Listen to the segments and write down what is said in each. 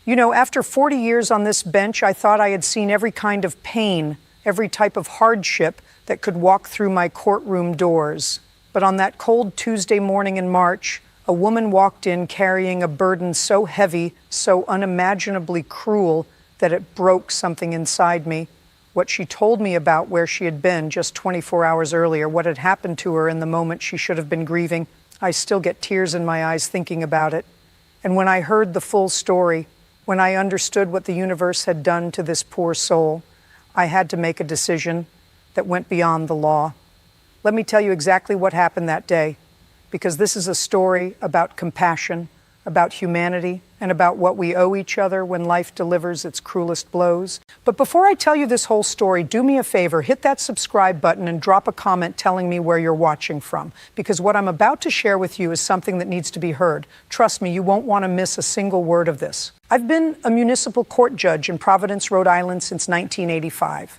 You know, after 40 years on this bench, I thought I had seen every kind of pain, every type of hardship that could walk through my courtroom doors. But on that cold Tuesday morning in March, a woman walked in carrying a burden so heavy, so unimaginably cruel, that it broke something inside me. What she told me about where she had been just 24 hours earlier, what had happened to her in the moment she should have been grieving, I still get tears in my eyes thinking about it. And when I heard the full story, when I understood what the universe had done to this poor soul, I had to make a decision that went beyond the law. Let me tell you exactly what happened that day, because this is a story about compassion, about humanity, and about what we owe each other when life delivers its cruelest blows. But before I tell you this whole story, do me a favor, hit that subscribe button and drop a comment telling me where you're watching from, because what I'm about to share with you is something that needs to be heard. Trust me, you won't want to miss a single word of this. I've been a municipal court judge in Providence, Rhode Island since 1985.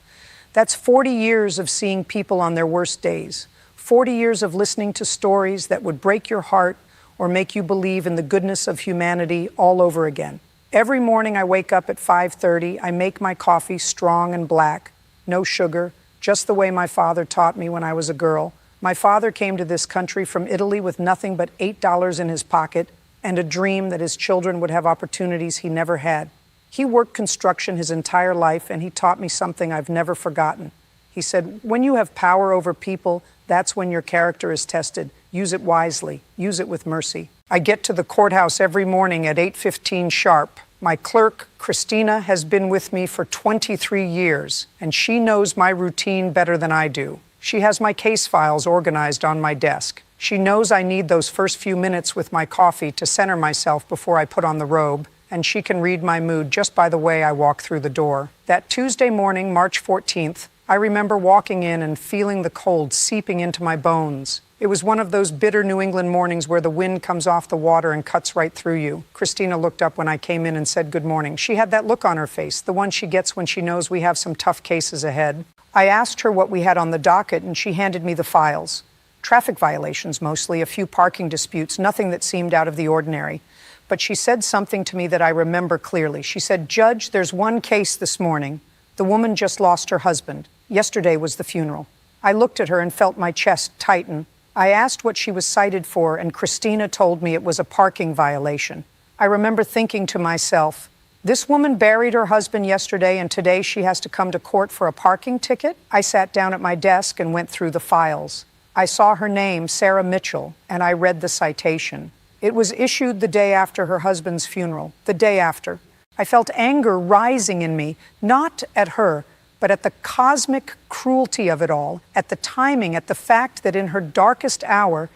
That's 40 years of seeing people on their worst days, 40 years of listening to stories that would break your heart or make you believe in the goodness of humanity all over again. Every morning I wake up at 5:30, I make my coffee strong and black, no sugar, just the way my father taught me when I was a girl. My father came to this country from Italy with nothing but $8 in his pocket and a dream that his children would have opportunities he never had. He worked construction his entire life, and he taught me something I've never forgotten. He said, when you have power over people, that's when your character is tested. Use it wisely. Use it with mercy. I get to the courthouse every morning at 8:15 sharp. My clerk, Christina, has been with me for 23 years, and she knows my routine better than I do. She has my case files organized on my desk. She knows I need those first few minutes with my coffee to center myself before I put on the robe, and she can read my mood just by the way I walk through the door. That Tuesday morning, March 14th, I remember walking in and feeling the cold seeping into my bones. It was one of those bitter New England mornings where the wind comes off the water and cuts right through you. Christina looked up when I came in and said good morning. She had that look on her face, the one she gets when she knows we have some tough cases ahead. I asked her what we had on the docket, and she handed me the files. Traffic violations mostly, a few parking disputes, nothing that seemed out of the ordinary. But she said something to me that I remember clearly. She said, "Judge, there's one case this morning. The woman just lost her husband. Yesterday was the funeral." I looked at her and felt my chest tighten. I asked what she was cited for, and Christina told me it was a parking violation. I remember thinking to myself, this woman buried her husband yesterday, and today she has to come to court for a parking ticket? I sat down at my desk and went through the files. I saw her name, Sarah Mitchell, and I read the citation. It was issued the day after her husband's funeral, the day after. I felt anger rising in me, not at her, but at the cosmic cruelty of it all, at the timing, at the fact that in her darkest hour,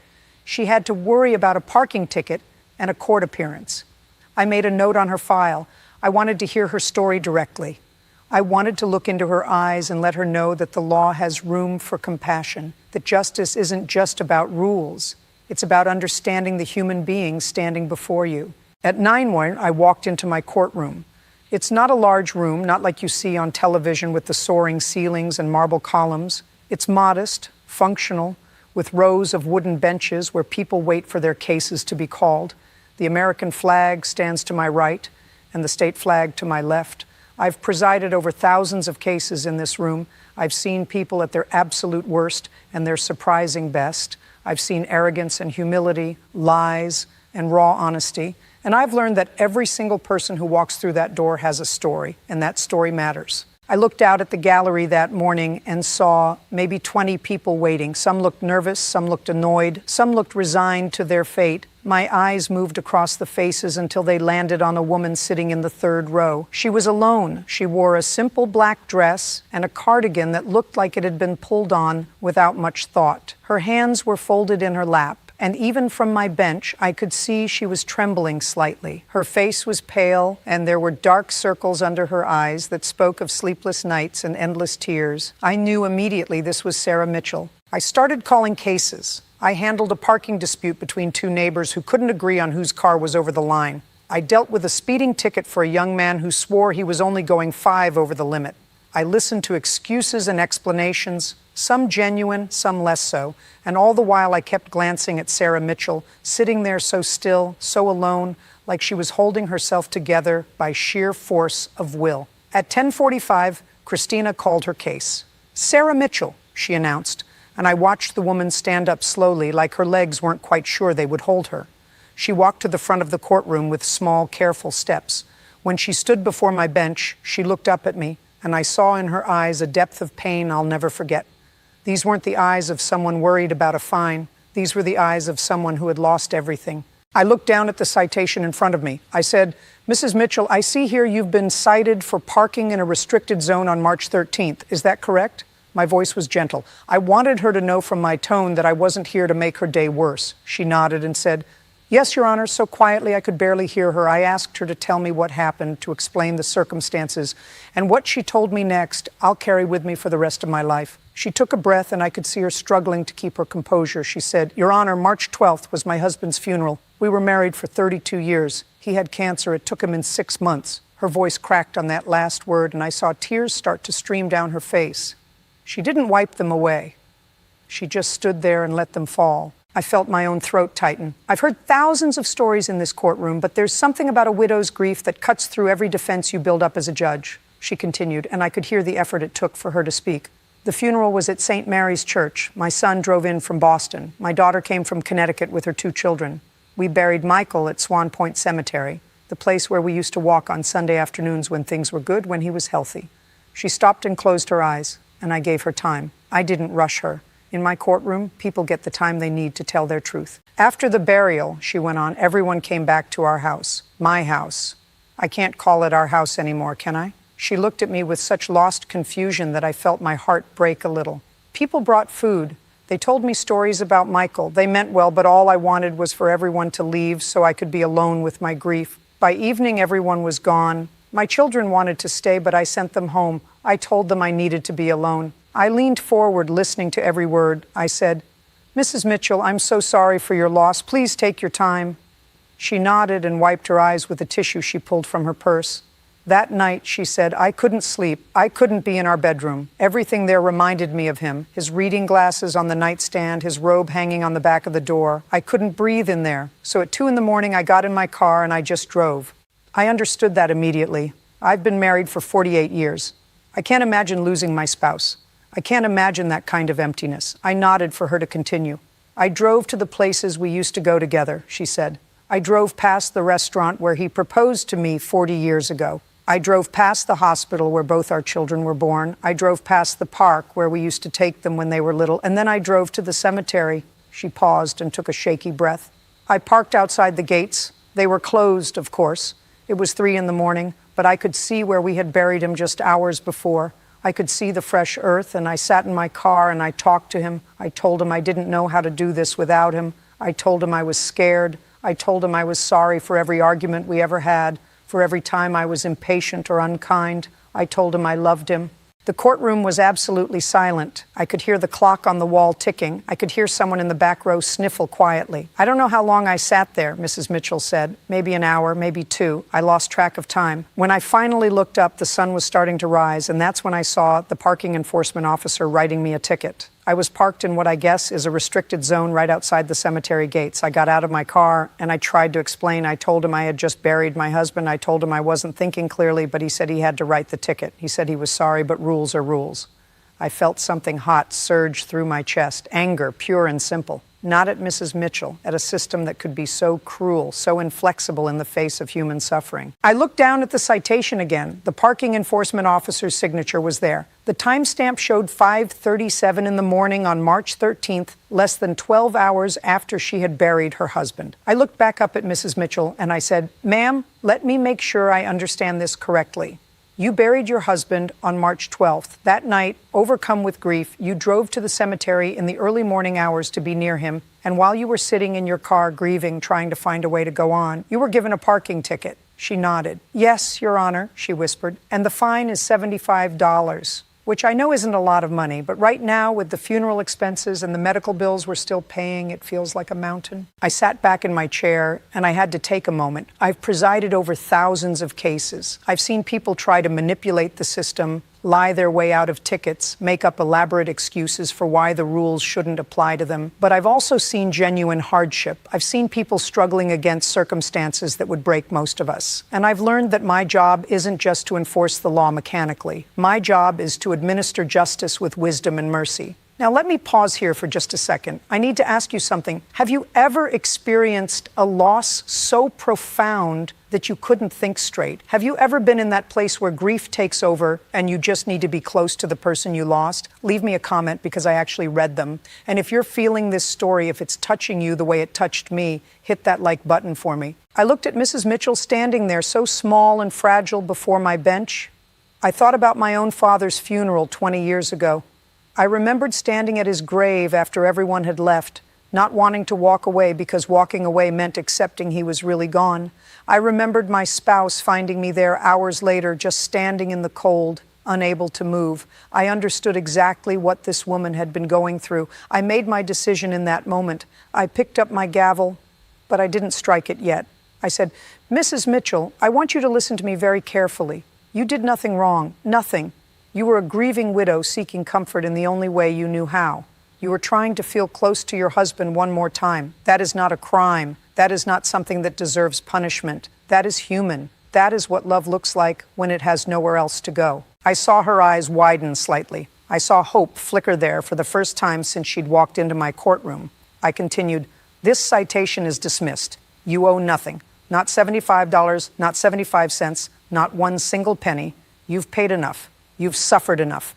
she had to worry about a parking ticket and a court appearance. I made a note on her file. I wanted to hear her story directly. I wanted to look into her eyes and let her know that the law has room for compassion, that justice isn't just about rules. It's about understanding the human being standing before you. At 9:01, I walked into my courtroom. It's not a large room, not like you see on television with the soaring ceilings and marble columns. It's modest, functional, with rows of wooden benches where people wait for their cases to be called. The American flag stands to my right and the state flag to my left. I've presided over thousands of cases in this room. I've seen people at their absolute worst and their surprising best. I've seen arrogance and humility, lies and raw honesty. And I've learned that every single person who walks through that door has a story, and that story matters. I looked out at the gallery that morning and saw maybe 20 people waiting. Some looked nervous, some looked annoyed, some looked resigned to their fate. My eyes moved across the faces until they landed on a woman sitting in the third row. She was alone. She wore a simple black dress and a cardigan that looked like it had been pulled on without much thought. Her hands were folded in her lap. And even from my bench, I could see she was trembling slightly. Her face was pale, and there were dark circles under her eyes that spoke of sleepless nights and endless tears. I knew immediately this was Sarah Mitchell. I started calling cases. I handled a parking dispute between two neighbors who couldn't agree on whose car was over the line. I dealt with a speeding ticket for a young man who swore he was only going 5 over the limit. I listened to excuses and explanations, some genuine, some less so, and all the while I kept glancing at Sarah Mitchell, sitting there so still, so alone, like she was holding herself together by sheer force of will. At 10:45, Christina called her case. "Sarah Mitchell," she announced, and I watched the woman stand up slowly, like her legs weren't quite sure they would hold her. She walked to the front of the courtroom with small, careful steps. When she stood before my bench, she looked up at me, and I saw in her eyes a depth of pain I'll never forget. These weren't the eyes of someone worried about a fine. These were the eyes of someone who had lost everything. I looked down at the citation in front of me. I said, "Mrs. Mitchell, I see here you've been cited for parking in a restricted zone on March 13th. Is that correct?" My voice was gentle. I wanted her to know from my tone that I wasn't here to make her day worse. She nodded and said, "Yes, Your Honor," so quietly I could barely hear her. I asked her to tell me what happened, to explain the circumstances, and what she told me next, I'll carry with me for the rest of my life. She took a breath, and I could see her struggling to keep her composure. She said, "Your Honor, March 12th was my husband's funeral. We were married for 32 years. He had cancer. It took him in 6 months. Her voice cracked on that last word, and I saw tears start to stream down her face. She didn't wipe them away. She just stood there and let them fall. I felt my own throat tighten. I've heard thousands of stories in this courtroom, but there's something about a widow's grief that cuts through every defense you build up as a judge," she continued, and I could hear the effort it took for her to speak. "The funeral was at St. Mary's Church. My son drove in from Boston. My daughter came from Connecticut with her 2 children. We buried Michael at Swan Point Cemetery, the place where we used to walk on Sunday afternoons when things were good, when he was healthy." She stopped and closed her eyes, and I gave her time. I didn't rush her. In my courtroom, people get the time they need to tell their truth. "After the burial," she went on, "everyone came back to our house. My house. I can't call it our house anymore, can I?" She looked at me with such lost confusion that I felt my heart break a little. "People brought food. They told me stories about Michael. They meant well, but all I wanted was for everyone to leave so I could be alone with my grief. By evening, everyone was gone. My children wanted to stay, but I sent them home. I told them I needed to be alone. I leaned forward, listening to every word. I said, 'Mrs. Mitchell, I'm so sorry for your loss. Please take your time.' She nodded and wiped her eyes with a tissue she pulled from her purse. That night, she said, I couldn't sleep. I couldn't be in our bedroom. Everything there reminded me of him. His reading glasses on the nightstand, his robe hanging on the back of the door. I couldn't breathe in there. So at 2 a.m, I got in my car and I just drove. I understood that immediately. I've been married for 48 years. I can't imagine losing my spouse. I can't imagine that kind of emptiness. I nodded for her to continue. I drove to the places we used to go together, she said. I drove past the restaurant where he proposed to me 40 years ago. I drove past the hospital where both our children were born. I drove past the park where we used to take them when they were little. And then I drove to the cemetery. She paused and took a shaky breath. I parked outside the gates. They were closed, of course. It was 3 a.m, but I could see where we had buried him just hours before. I could see the fresh earth, and I sat in my car and I talked to him. I told him I didn't know how to do this without him. I told him I was scared. I told him I was sorry for every argument we ever had, for every time I was impatient or unkind. I told him I loved him. The courtroom was absolutely silent. I could hear the clock on the wall ticking. I could hear someone in the back row sniffle quietly. I don't know how long I sat there, Mrs. Mitchell said. Maybe an hour, maybe 2. I lost track of time. When I finally looked up, the sun was starting to rise, and that's when I saw the parking enforcement officer writing me a ticket. I was parked in what I guess is a restricted zone right outside the cemetery gates. I got out of my car and I tried to explain. I told him I had just buried my husband. I told him I wasn't thinking clearly, but he said he had to write the ticket. He said he was sorry, but rules are rules. I felt something hot surge through my chest, anger, pure and simple. Not at Mrs. Mitchell, at a system that could be so cruel, so inflexible in the face of human suffering. I looked down at the citation again. The parking enforcement officer's signature was there. The timestamp showed 5:37 in the morning on March 13th, less than 12 hours after she had buried her husband. I looked back up at Mrs. Mitchell and I said, "Ma'am, let me make sure I understand this correctly. You buried your husband on March 12th. That night, overcome with grief, you drove to the cemetery in the early morning hours to be near him, and while you were sitting in your car grieving, trying to find a way to go on, you were given a parking ticket." She nodded. "Yes, Your Honor," she whispered, "and the fine is $75. Which I know isn't a lot of money, but right now, with the funeral expenses and the medical bills we're still paying, it feels like a mountain." I sat back in my chair, and I had to take a moment. I've presided over thousands of cases. I've seen people try to manipulate the system, lie their way out of tickets, make up elaborate excuses for why the rules shouldn't apply to them. But I've also seen genuine hardship. I've seen people struggling against circumstances that would break most of us. And I've learned that my job isn't just to enforce the law mechanically. My job is to administer justice with wisdom and mercy. Now, let me pause here for just a second. I need to ask you something. Have you ever experienced a loss so profound that you couldn't think straight? Have you ever been in that place where grief takes over and you just need to be close to the person you lost? Leave me a comment because I actually read them. And if you're feeling this story, if it's touching you the way it touched me, hit that like button for me. I looked at Mrs. Mitchell standing there so small and fragile before my bench. I thought about my own father's funeral 20 years ago. I remembered standing at his grave after everyone had left, not wanting to walk away because walking away meant accepting he was really gone. I remembered my spouse finding me there hours later, just standing in the cold, unable to move. I understood exactly what this woman had been going through. I made my decision in that moment. I picked up my gavel, but I didn't strike it yet. I said, "Mrs. Mitchell, I want you to listen to me very carefully. You did nothing wrong, nothing. You were a grieving widow seeking comfort in the only way you knew how. You were trying to feel close to your husband one more time. That is not a crime. That is not something that deserves punishment. That is human. That is what love looks like when it has nowhere else to go." I saw her eyes widen slightly. I saw hope flicker there for the first time since she'd walked into my courtroom. I continued, "This citation is dismissed. You owe nothing. Not $75, not 75 cents, not one single penny. You've paid enough. You've suffered enough.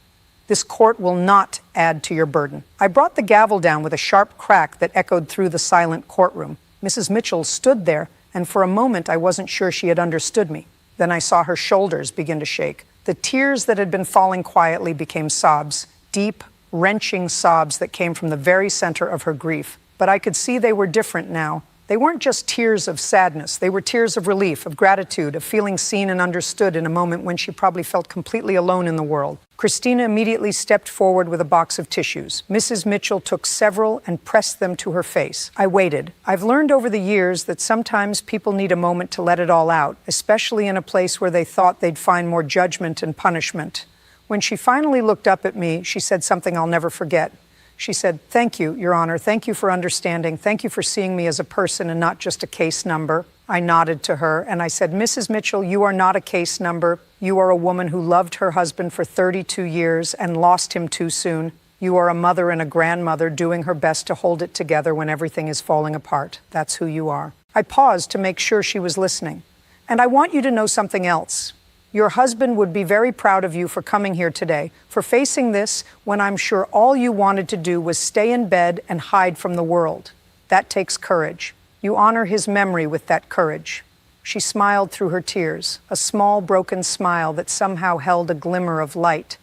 This court will not add to your burden." I brought the gavel down with a sharp crack that echoed through the silent courtroom. Mrs. Mitchell stood there, and for a moment I wasn't sure she had understood me. Then I saw her shoulders begin to shake. The tears that had been falling quietly became sobs, deep, wrenching sobs that came from the very center of her grief. But I could see they were different now. They weren't just tears of sadness. They were tears of relief, of gratitude, of feeling seen and understood in a moment when she probably felt completely alone in the world. Christina immediately stepped forward with a box of tissues. Mrs. Mitchell took several and pressed them to her face. I waited. I've learned over the years that sometimes people need a moment to let it all out, especially in a place where they thought they'd find more judgment and punishment. When she finally looked up at me, she said something I'll never forget. She said, "Thank you, Your Honor. Thank you for understanding. Thank you for seeing me as a person and not just a case number." I nodded to her and I said, "Mrs. Mitchell, you are not a case number. You are a woman who loved her husband for 32 years and lost him too soon. You are a mother and a grandmother doing her best to hold it together when everything is falling apart. That's who you are." I paused to make sure she was listening. "And I want you to know something else. Your husband would be very proud of you for coming here today, for facing this when I'm sure all you wanted to do was stay in bed and hide from the world. That takes courage. You honor his memory with that courage." She smiled through her tears, a small broken smile that somehow held a glimmer of light.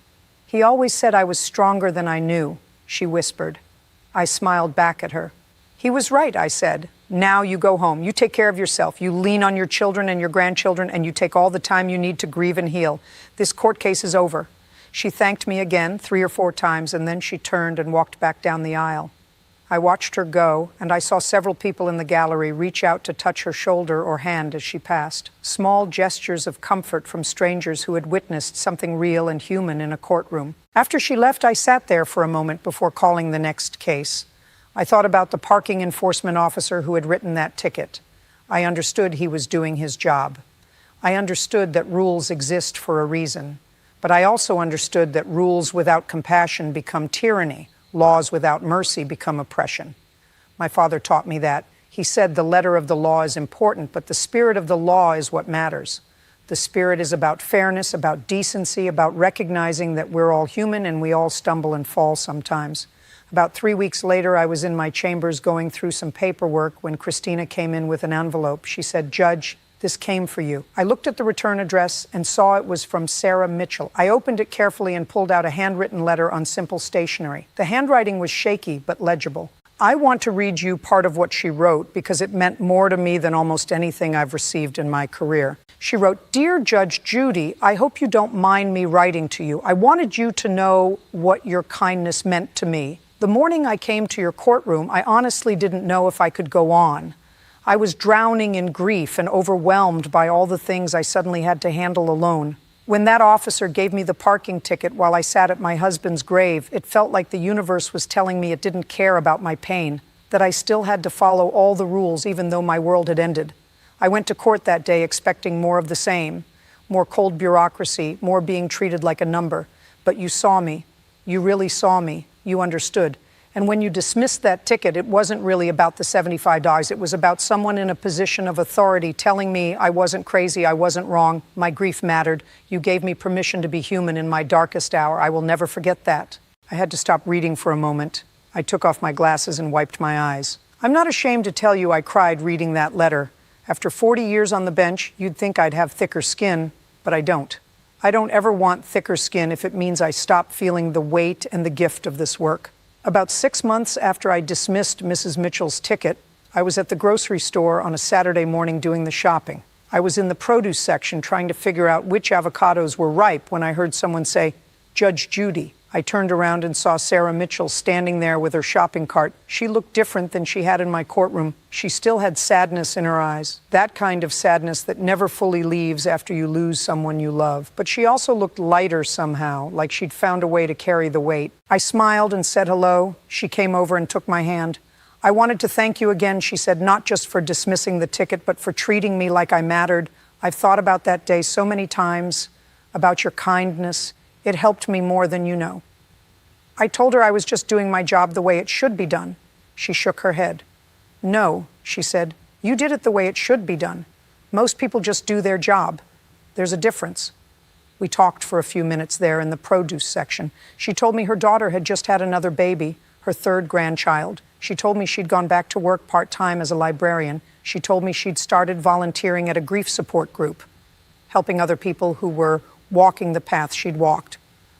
"He always said I was stronger than I knew," she whispered. I smiled back at her. "He was right," I said. "Now you go home. You take care of yourself. You lean on your children and your grandchildren, and you take all the time you need to grieve and heal. This court case is over." She thanked me again 3 or 4 times, and then she turned and walked back down the aisle. I watched her go, and I saw several people in the gallery reach out to touch her shoulder or hand as she passed. Small gestures of comfort from strangers who had witnessed something real and human in a courtroom. After she left, I sat there for a moment before calling the next case. I thought about the parking enforcement officer who had written that ticket. I understood he was doing his job. I understood that rules exist for a reason. But I also understood that rules without compassion become tyranny. Laws without mercy become oppression. My father taught me that. He said the letter of the law is important, but the spirit of the law is what matters. The spirit is about fairness, about decency, about recognizing that we're all human and we all stumble and fall sometimes. About 3 weeks later, I was in my chambers going through some paperwork when Christina came in with an envelope. She said, "Judge, this came for you." I looked at the return address and saw it was from Sarah Mitchell. I opened it carefully and pulled out a handwritten letter on simple stationery. The handwriting was shaky but legible. I want to read you part of what she wrote because it meant more to me than almost anything I've received in my career. She wrote, "Dear Judge Judy, I hope you don't mind me writing to you. I wanted you to know what your kindness meant to me. The morning I came to your courtroom, I honestly didn't know if I could go on. I was drowning in grief and overwhelmed by all the things I suddenly had to handle alone. When that officer gave me the parking ticket while I sat at my husband's grave, it felt like the universe was telling me it didn't care about my pain, that I still had to follow all the rules even though my world had ended. I went to court that day expecting more of the same, more cold bureaucracy, more being treated like a number. But you saw me. You really saw me. You understood. And when you dismissed that ticket, it wasn't really about the $75. It was about someone in a position of authority telling me I wasn't crazy, I wasn't wrong, my grief mattered. You gave me permission to be human in my darkest hour. I will never forget that. I had to stop reading for a moment. I took off my glasses and wiped my eyes. I'm not ashamed to tell you I cried reading that letter. After 40 years on the bench, you'd think I'd have thicker skin, but I don't. I don't ever want thicker skin if it means I stop feeling the weight and the gift of this work. About 6 months after I dismissed Mrs. Mitchell's ticket, I was at the grocery store on a Saturday morning doing the shopping. I was in the produce section trying to figure out which avocados were ripe when I heard someone say, "Judge Judy." I turned around and saw Sarah Mitchell standing there with her shopping cart. She looked different than she had in my courtroom. She still had sadness in her eyes, that kind of sadness that never fully leaves after you lose someone you love. But she also looked lighter somehow, like she'd found a way to carry the weight. I smiled and said hello. She came over and took my hand. "I wanted to thank you again," she said, "not just for dismissing the ticket, but for treating me like I mattered. I've thought about that day so many times, about your kindness. It helped me more than you know." I told her I was just doing my job the way it should be done. She shook her head. "No," she said, "you did it the way it should be done. Most people just do their job. There's a difference." We talked for a few minutes there in the produce section. She told me her daughter had just had another baby, her third grandchild. She told me she'd gone back to work part-time as a librarian. She told me she'd started volunteering at a grief support group, helping other people who were walking the path she'd walked.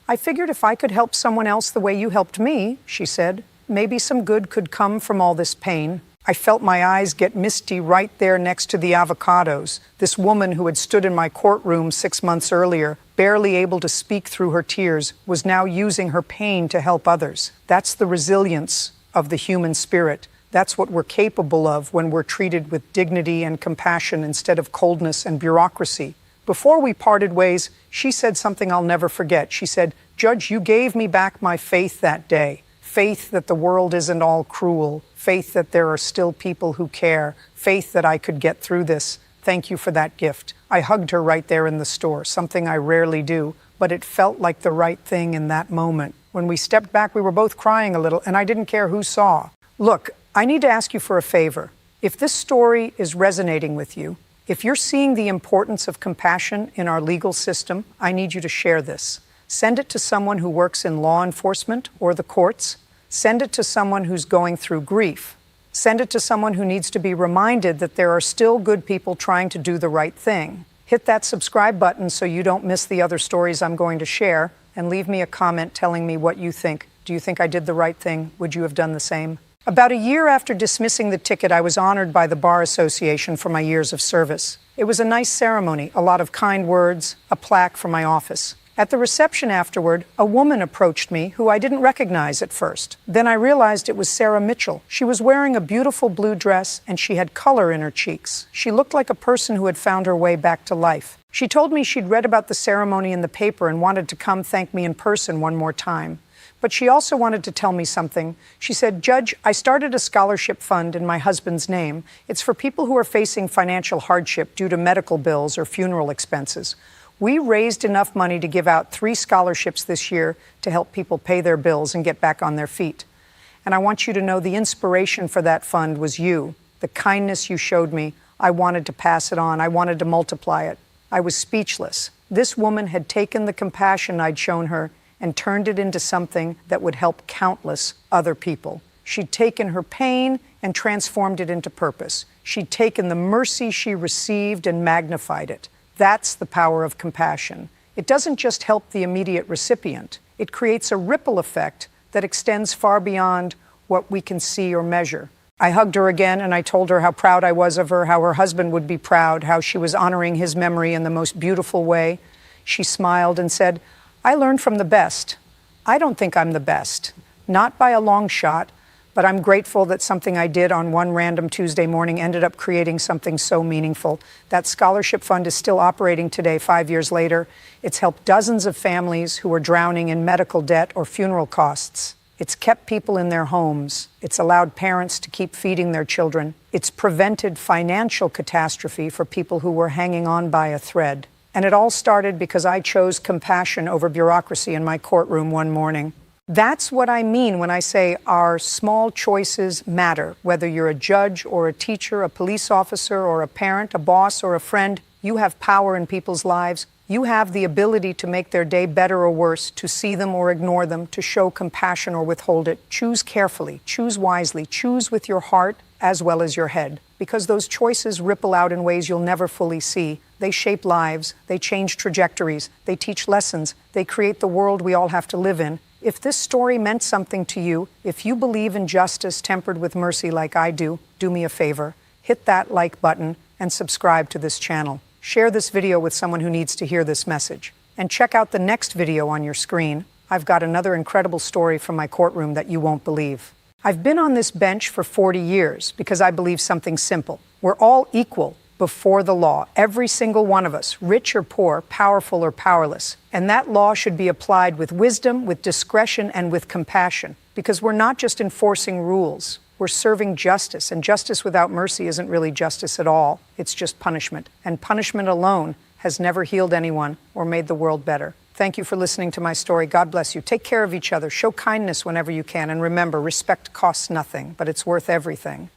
"I figured if I could help someone else the way you helped me," she said, "maybe some good could come from all this pain." I felt my eyes get misty right there next to the avocados. This woman who had stood in my courtroom 6 months earlier, barely able to speak through her tears, was now using her pain to help others. That's the resilience of the human spirit. That's what we're capable of when we're treated with dignity and compassion instead of coldness and bureaucracy. Before we parted ways, she said something I'll never forget. She said, "Judge, you gave me back my faith that day. Faith that the world isn't all cruel. Faith that there are still people who care. Faith that I could get through this. Thank you for that gift." I hugged her right there in the store, something I rarely do, but it felt like the right thing in that moment. When we stepped back, we were both crying a little, and I didn't care who saw. Look, I need to ask you for a favor. If this story is resonating with you, if you're seeing the importance of compassion in our legal system, I need you to share this. Send it to someone who works in law enforcement or the courts. Send it to someone who's going through grief. Send it to someone who needs to be reminded that there are still good people trying to do the right thing. Hit that subscribe button so you don't miss the other stories I'm going to share, and leave me a comment telling me what you think. Do you think I did the right thing? Would you have done the same? About a year after dismissing the ticket, I was honored by the Bar Association for my years of service. It was a nice ceremony, a lot of kind words, a plaque from my office. At the reception afterward, a woman approached me who I didn't recognize at first. Then I realized it was Sarah Mitchell. She was wearing a beautiful blue dress and she had color in her cheeks. She looked like a person who had found her way back to life. She told me she'd read about the ceremony in the paper and wanted to come thank me in person one more time. But she also wanted to tell me something. She said, "Judge, I started a scholarship fund in my husband's name. It's for people who are facing financial hardship due to medical bills or funeral expenses. We raised enough money to give out 3 scholarships this year to help people pay their bills and get back on their feet. And I want you to know the inspiration for that fund was you. The kindness you showed me, I wanted to pass it on. I wanted to multiply it. I was speechless. This woman had taken the compassion I'd shown her and turned it into something that would help countless other people. She'd taken her pain and transformed it into purpose. She'd taken the mercy she received and magnified it. That's the power of compassion. It doesn't just help the immediate recipient. It creates a ripple effect that extends far beyond what we can see or measure. I hugged her again and I told her how proud I was of her, how her husband would be proud, how she was honoring his memory in the most beautiful way. She smiled and said, "I learned from the best. I don't think I'm the best, not by a long shot, But I'm grateful that something I did on one random Tuesday morning ended up creating something so meaningful. That scholarship fund is still operating today, 5 years later. It's helped dozens of families who are drowning in medical debt or funeral costs. It's kept people in their homes. It's allowed parents to keep feeding their children. It's prevented financial catastrophe for people who were hanging on by a thread. And it all started because I chose compassion over bureaucracy in my courtroom one morning. That's what I mean when I say our small choices matter. Whether you're a judge or a teacher, a police officer or a parent, a boss or a friend, you have power in people's lives. You have the ability to make their day better or worse, to see them or ignore them, to show compassion or withhold it. Choose carefully, choose wisely, choose with your heart as well as your head, because those choices ripple out in ways you'll never fully see. They shape lives, they change trajectories, they teach lessons, they create the world we all have to live in. If this story meant something to you, if you believe in justice tempered with mercy like I do me a favor. Hit that like button and subscribe to this channel. Share this video with someone who needs to hear this message. And check out the next video on your screen. I've got another incredible story from my courtroom that you won't believe. I've been on this bench for 40 years because I believe something simple. We're all equal before the law, every single one of us, rich or poor, powerful or powerless. And that law should be applied with wisdom, with discretion, and with compassion, because we're not just enforcing rules. We're serving justice, and justice without mercy isn't really justice at all. It's just punishment. And punishment alone has never healed anyone or made the world better. Thank you for listening to my story. God bless you. Take care of each other. Show kindness whenever you can. And remember, respect costs nothing, but it's worth everything.